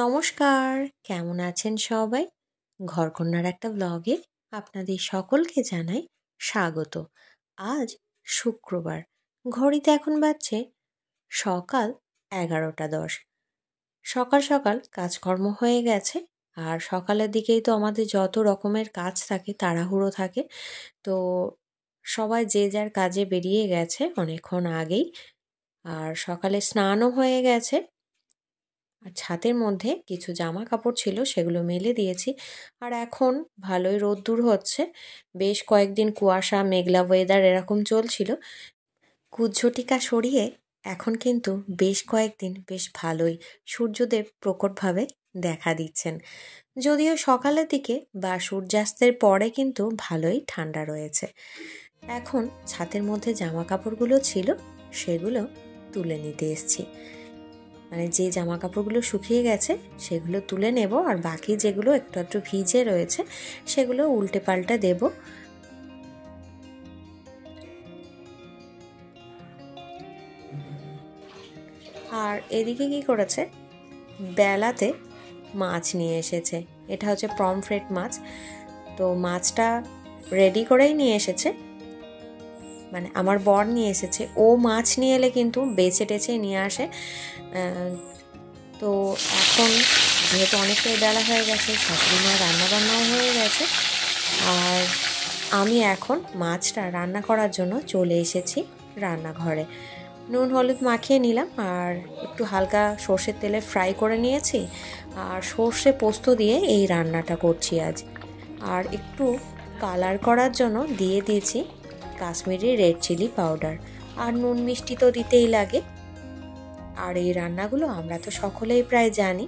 নমস্কার, কেমন আছেন সবাই? ঘরকন্নার একটা ব্লগে আপনাদের সকলকে জানাই স্বাগত। আজ শুক্রবার, ঘড়িতে এখন বাজছে সকাল 11:10। সকাল সকাল কাজকর্ম হয়ে গেছে, আর সকালের দিকেই তো আমাদের যত রকমের কাজ থাকে, তাড়াহুড়ো থাকে। তো সবাই যে যার কাজে বেরিয়ে গেছে অনেকক্ষণ আগেই, আর সকালে স্নানও হয়ে গেছে। আর ছাদের মধ্যে কিছু জামা কাপড় ছিল, সেগুলো মেলে দিয়েছি। আর এখন ভালোই রোদ্দুর হচ্ছে, বেশ কয়েকদিন কুয়াশা মেঘলা ওয়েদার এরকম চলছিল। কুজ্ঝটিকা সরিয়ে এখন কিন্তু বেশ কয়েকদিন বেশ ভালোই সূর্যদেব প্রকটভাবে দেখা দিচ্ছেন। যদিও সকালের দিকে বা সূর্যাস্তের পরে কিন্তু ভালোই ঠান্ডা রয়েছে। এখন ছাদের মধ্যে জামা কাপড়গুলো ছিল সেগুলো তুলে নিতে এসছি। মানে যে জামা কাপড়গুলো শুকিয়ে গেছে সেগুলো তুলে নেব, আর বাকি যেগুলো একটু একটু ভিজে রয়েছে সেগুলো উল্টে পাল্টা দেব। আর এদিকে কি করেছে, বেলাতে মাছ নিয়ে এসেছে। এটা হচ্ছে পমফ্রেট মাছ। তো মাছটা রেডি করেই নিয়ে এসেছে, মানে আমার বর নিয়ে এসেছে। ও মাছ নিয়ে এলে কিন্তু বেছে টেছে নিয়ে আসে। তো এখন যেহেতু অনেকটাই বেলা হয়ে গেছে, শাশুড়ি মা রান্নাবান্নাও হয়ে গেছে, আর আমি এখন মাছটা রান্না করার জন্য চলে এসেছি রান্নাঘরে। নুন হলুদ মাখিয়ে নিলাম, আর একটু হালকা সর্ষের তেলে ফ্রাই করে নিয়েছি। আর সর্ষে পোস্ত দিয়ে এই রান্নাটা করছি আজ। আর একটু কালার করার জন্য দিয়ে দিয়েছি কাশ্মীরি রেড চিলি পাউডার। আর নুন মিষ্টি তো দিতেই লাগে। আর এই রান্নাগুলো আমরা তো সকলেই প্রায় জানি।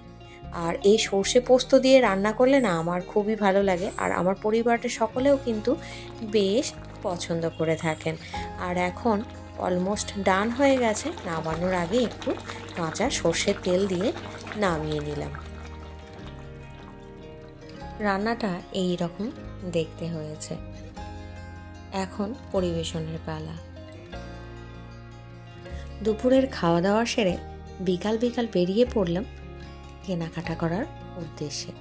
আর এই সর্ষে পোস্ত দিয়ে রান্না করলে না আমার খুবই ভালো লাগে, আর আমার পরিবারের সকলেও কিন্তু বেশ পছন্দ করে থাকেন। আর এখন অলমোস্ট ডান হয়ে গেছে, নামানোর আগে একটু কাঁচা সর্ষের তেল দিয়ে নামিয়ে নিলাম। রান্নাটা এই রকম দেখতে হয়েছে। এখন পরিবেশনের পালা। দুপুরের খাওয়া দাওয়া সেরে বিকাল বিকাল বেরিয়ে পড়লাম কেনাকাটা করার উদ্দেশ্যে।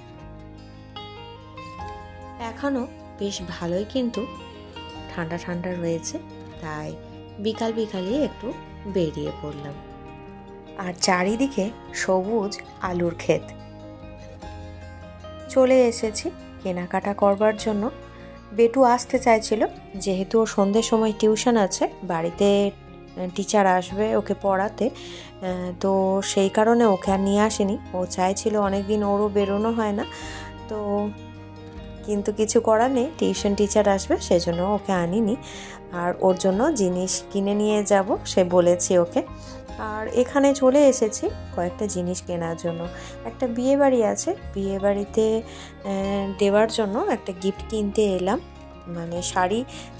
এখনও বেশ ভালোই কিন্তু ঠান্ডা ঠান্ডা রয়েছে, তাই বিকাল বিকালই একটু বেরিয়ে পড়লাম। আর চারিদিকে সবুজ আলুর ক্ষেত। চলে এসেছি কেনাকাটা করবার জন্য। বেটু আসতে চাইছিল, যেহেতু সন্ধ্যের সময় টিউশন আছে, বাড়িতে টিচার আসবে ওকে পড়াতে, তো সেই কারণে ওকে আর নিয়ে আসেনি। ও চাইছিল, অনেকদিন ওরও বেরোনো হয় না, তো কিন্তু কিছু করার নেই, টিউশন টিচার আসবে সেজন্য ওকে আনিনি। আর ওর জন্য জিনিস কিনে নিয়ে যাব সে বলেছি ওকে। আর এখানে চলে এসেছি কয়েকটা জিনিস কেনার জন্য। একটা বিয়ে বাড়ি আছে, বিয়ে বাড়িতে দেওয়ার জন্য একটা গিফট কিনতে এলাম। মানে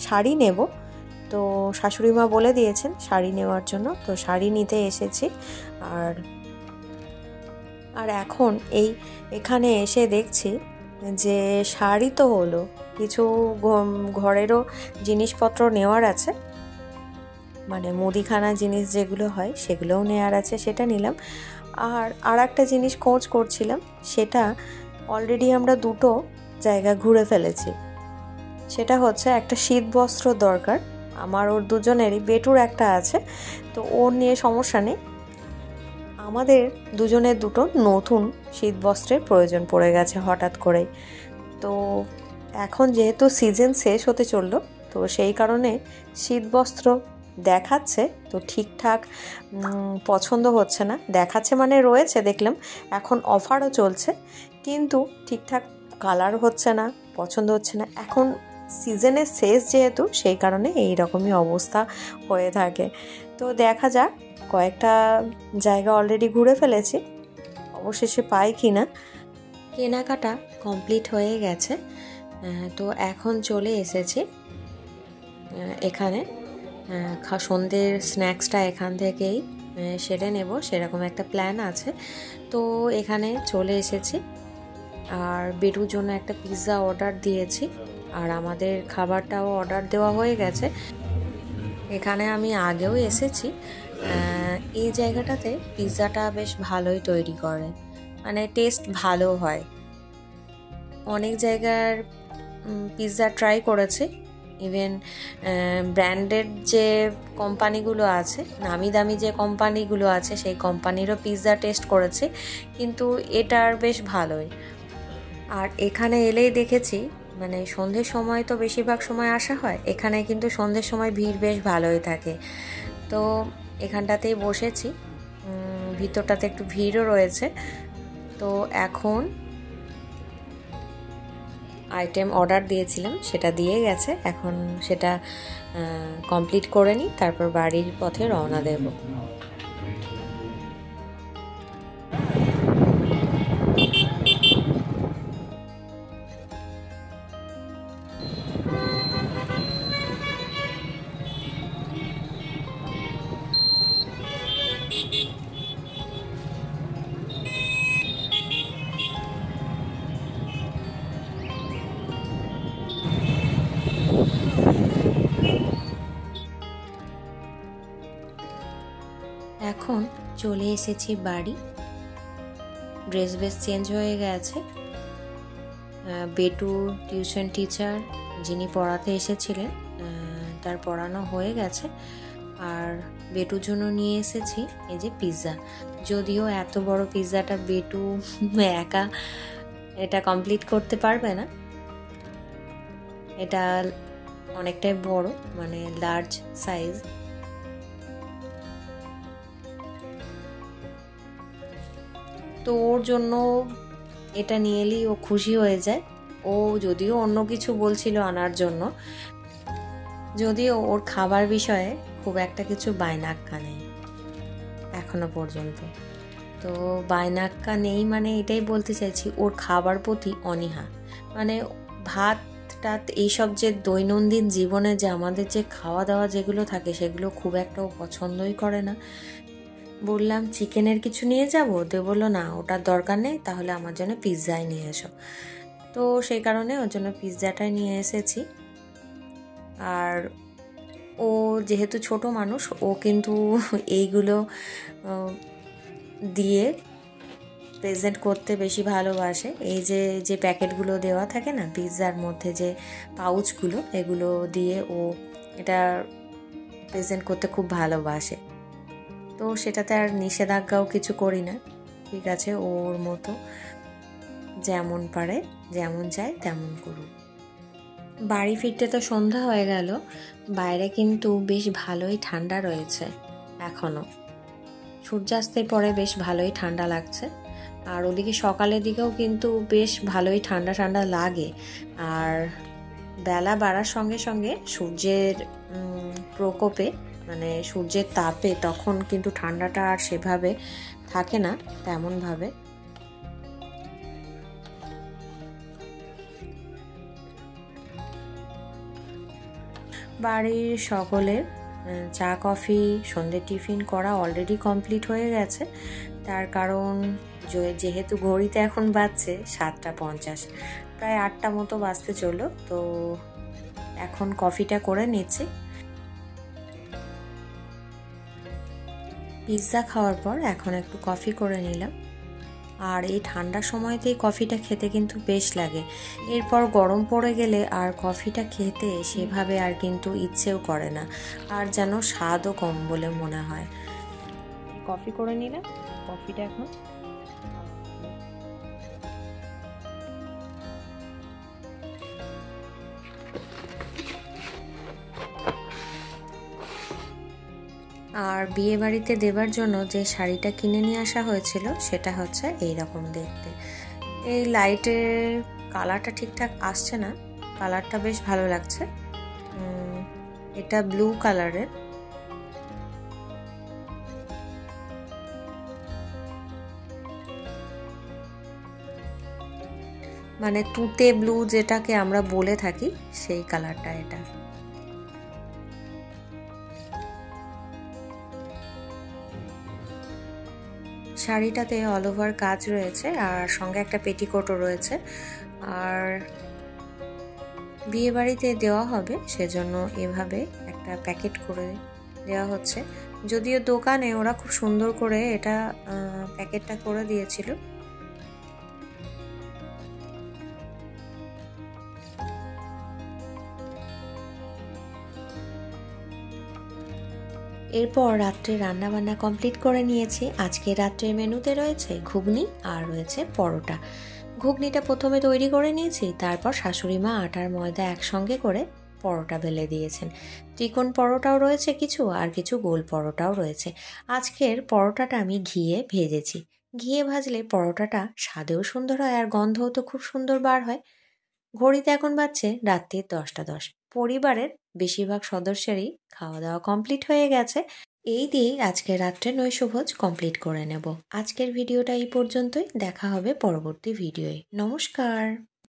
শাড়ি নেব, তো শাশুড়ি মা বলে দিয়েছেন শাড়ি নেওয়ার জন্য, তো শাড়ি নিতে এসেছি। আর এখন এখানে এসে দেখছি যে শাড়ি তো হলো, কিছু ঘরেরও জিনিসপত্র নেওয়ার আছে, মানে মুদিখানা জিনিস যেগুলো হয় সেগুলোও নেওয়ার আছে, সেটা নিলাম। আর একটা জিনিস খোঁজ করছিলাম, সেটা অলরেডি আমরা দুটো জায়গা ঘুরে ফেলেছি। সেটা হচ্ছে একটা শীত বস্ত্র দরকার আমার, ওর দুজনেরই। বেটুর একটা আছে, তো ওর নিয়ে সমস্যা নেই। আমাদের দুজনের দুটো নতুন শীত বস্ত্রের প্রয়োজন পড়ে গেছে হঠাৎ করেই। তো এখন যেহেতু সিজন শেষ হতে চললো, তো সেই কারণে শীত বস্ত্র দেখাচ্ছে, তো ঠিকঠাক পছন্দ হচ্ছে না। দেখাচ্ছে মানে রয়েছে দেখলাম, এখন অফারও চলছে, কিন্তু ঠিকঠাক কালার হচ্ছে না, পছন্দ হচ্ছে না। এখন সিজনের শেষ যেহেতু, সেই কারণে এই রকমই অবস্থা হয়ে থাকে। তো দেখা যাক, কয়েকটা জায়গা অলরেডি ঘুরে ফেলেছি, অবশেষে পাই কি না। কেনাকাটা কমপ্লিট হয়ে গেছে, তো এখন চলে এসেছি এখানে। সন্ধ্যের স্ন্যাক্সটা এখান থেকেই সেরে নেব, সেরকম একটা প্ল্যান আছে। তো এখানে চলে এসেছি, আর বেটুর জন্য একটা পিৎজা অর্ডার দিয়েছি, আর আমাদের খাবারটাও অর্ডার দেওয়া হয়ে গেছে। এখানে আমি আগেও এসেছি, এই জায়গাটাতে পিৎজাটা বেশ ভালোই তৈরি করে, মানে টেস্ট ভালো হয়। অনেক জায়গার পিৎজা ট্রাই করেছি, ইভেন ব্র্যান্ডেড যে কোম্পানিগুলো আছে, নামি দামি যে কোম্পানিগুলো আছে, সেই কোম্পানিরও পিৎজা টেস্ট করেছি, কিন্তু এটার বেশ ভালোই। আর এখানে এলেই দেখেছি মানে সন্ধ্যের সময় তো বেশিরভাগ সময় আসা হয়, এখানে কিন্তু সন্ধ্যের সময় ভিড় বেশ ভালোই থাকে। তো এখানটাতেই বসেছি, ভিতরটাতে একটু ভিড়ও রয়েছে। তো এখন আইটেম অর্ডার দিয়েছিলাম, সেটা দিয়ে গেছে, এখন সেটা কমপ্লিট করে নিই, তারপর বাড়ির পথে রওনা দেব। এখন চলে এসেছি বাড়ি, ড্রেস বেশ চেঞ্জ হয়ে গেছে। বেটু টিউশন টিচার যিনি পড়াতে এসেছিলেন তার পড়ানো হয়ে গেছে। আর বেটুর জন্য নিয়ে এসেছি এই যে পিৎজা। যদিও এত বড় পিৎজাটা বেটু একা এটা কমপ্লিট করতে পারবে না, এটা অনেকটাই বড়, মানে লার্জ সাইজ। তো ওর জন্য এটা নিয়ে এলেই ও খুশি হয়ে যায়। ও যদিও অন্য কিছু বলছিল আনার জন্য, যদিও ওর খাবার বিষয়ে খুব একটা কিছু বায়নাক্কা নেই এখনো পর্যন্ত। তো বায়নাক্কা নেই মানে এটাই বলতে চাইছি, ওর খাবার প্রতি অনীহা। মানে ভাত টাত এইসব যে দৈনন্দিন জীবনে যে আমাদের যে খাওয়া দাওয়া যেগুলো থাকে, সেগুলো খুব একটা ও পছন্দই করে না। বললাম চিকেনের কিছু নিয়ে যাবো, তো বললো না ওটার দরকার নেই, তাহলে আমার জন্য পিৎজাই নিয়ে এসো। তো সেই কারণে ওর জন্য পিৎজাটাই নিয়ে এসেছি। আর ও যেহেতু ছোট মানুষ, ও কিন্তু এইগুলো দিয়ে প্রেজেন্ট করতে বেশি ভালোবাসে। এই যে প্যাকেটগুলো দেওয়া থাকে না পিৎজার মধ্যে, যে পাউচগুলো, এগুলো দিয়ে ও এটা প্রেজেন্ট করতে খুব ভালোবাসে। তো সেটাতে আর নিষেধাজ্ঞাও কিছু করি না, ঠিক আছে ওর মতো যেমন পারে যেমন চায় তেমন করুক। বাড়ি ফিরতে তো সন্ধ্যা হয়ে গেল, বাইরে কিন্তু বেশ ভালোই ঠান্ডা রয়েছে এখনো। সূর্যাস্তের পরে বেশ ভালোই ঠান্ডা লাগছে। আর ওদিকে সকালের দিকেও কিন্তু বেশ ভালোই ঠান্ডা ঠান্ডা লাগে। আর বেলা বাড়ার সঙ্গে সঙ্গে সূর্যের প্রকোপে, মানে সূর্যের তাপে, তখন কিন্তু ঠান্ডাটা আর সেভাবে থাকে না তেমনভাবে। বাড়ির সকলের চা কফি সন্ধ্যে টিফিন করা অলরেডি কমপ্লিট হয়ে গেছে। তার কারণ যেহেতু ঘড়িতে এখন বাজছে 7:50, প্রায় 8টা মতো বাজতে চললো। তো এখন কফিটা করে নিচ্ছি। পিৎজা খাওয়ার পর এখন একটু কফি করে নিলাম। আর এই ঠান্ডার সময়তেই কফিটা খেতে কিন্তু বেশ লাগে। এরপর গরম পড়ে গেলে আর কফিটা খেতে সেভাবে আর কিন্তু ইচ্ছেও করে না, আর যেন স্বাদও কম বলে মনে হয়। কফি করে নিলাম, কফিটা এখন আর বিয়ে বাড়িতে দেবার জন্য যে শাড়িটা কিনে নিয়ে আসা হয়েছিল সেটা হচ্ছে এই রকম দেখতে। এই লাইটের কালারটা ঠিকঠাক আসছে না, কালারটা বেশ ভালো লাগছে। এটা ব্লু কালারের। মানে তুতে ব্লু যেটাকে আমরা বলে থাকি, সেই কালারটা এটা। শাড়িটাতে অল ওভার কাজ রয়েছে আর সঙ্গে একটা পেটিকোটও রয়েছে। আর বিয়ে বাড়িতে দেওয়া হবে সেজন্য এভাবে একটা প্যাকেট করে দেওয়া হচ্ছে। যদিও দোকানে ওরা খুব সুন্দর করে এটা প্যাকেটটা করে দিয়েছিল, এরপর রাত্রে রান্নাবান্না কমপ্লিট করে নিয়েছি। আজকে রাত্রের মেনুতে রয়েছে ঘুগনি আর রয়েছে পরোটা। ঘুগনিটা প্রথমে তৈরি করে নিয়েছি, তারপর শাশুড়ি মা আটার ময়দা একসঙ্গে করে পরোটা বেলে দিয়েছেন। ত্রিকোণ পরোটাও রয়েছে কিছু, আর কিছু গোল পরোটাও রয়েছে। আজকের পরোটাটা আমি ঘিয়ে ভেজেছি। ঘিয়ে ভাজলে পরোটাটা স্বাদেও সুন্দর হয় আর গন্ধও তো খুব সুন্দর বার হয়। ঘড়িতে এখন বাজছে রাত্রির 10টা 10। পরিবারের বেশিরভাগ সদস্যেরই খাওয়া দাওয়া কমপ্লিট হয়ে গেছে। এই দিয়েই আজকে রাত্রে নৈশভোজ কমপ্লিট করে নেব। আজকের ভিডিওটা এই পর্যন্তই। দেখা হবে পরবর্তী ভিডিওয়ে। নমস্কার।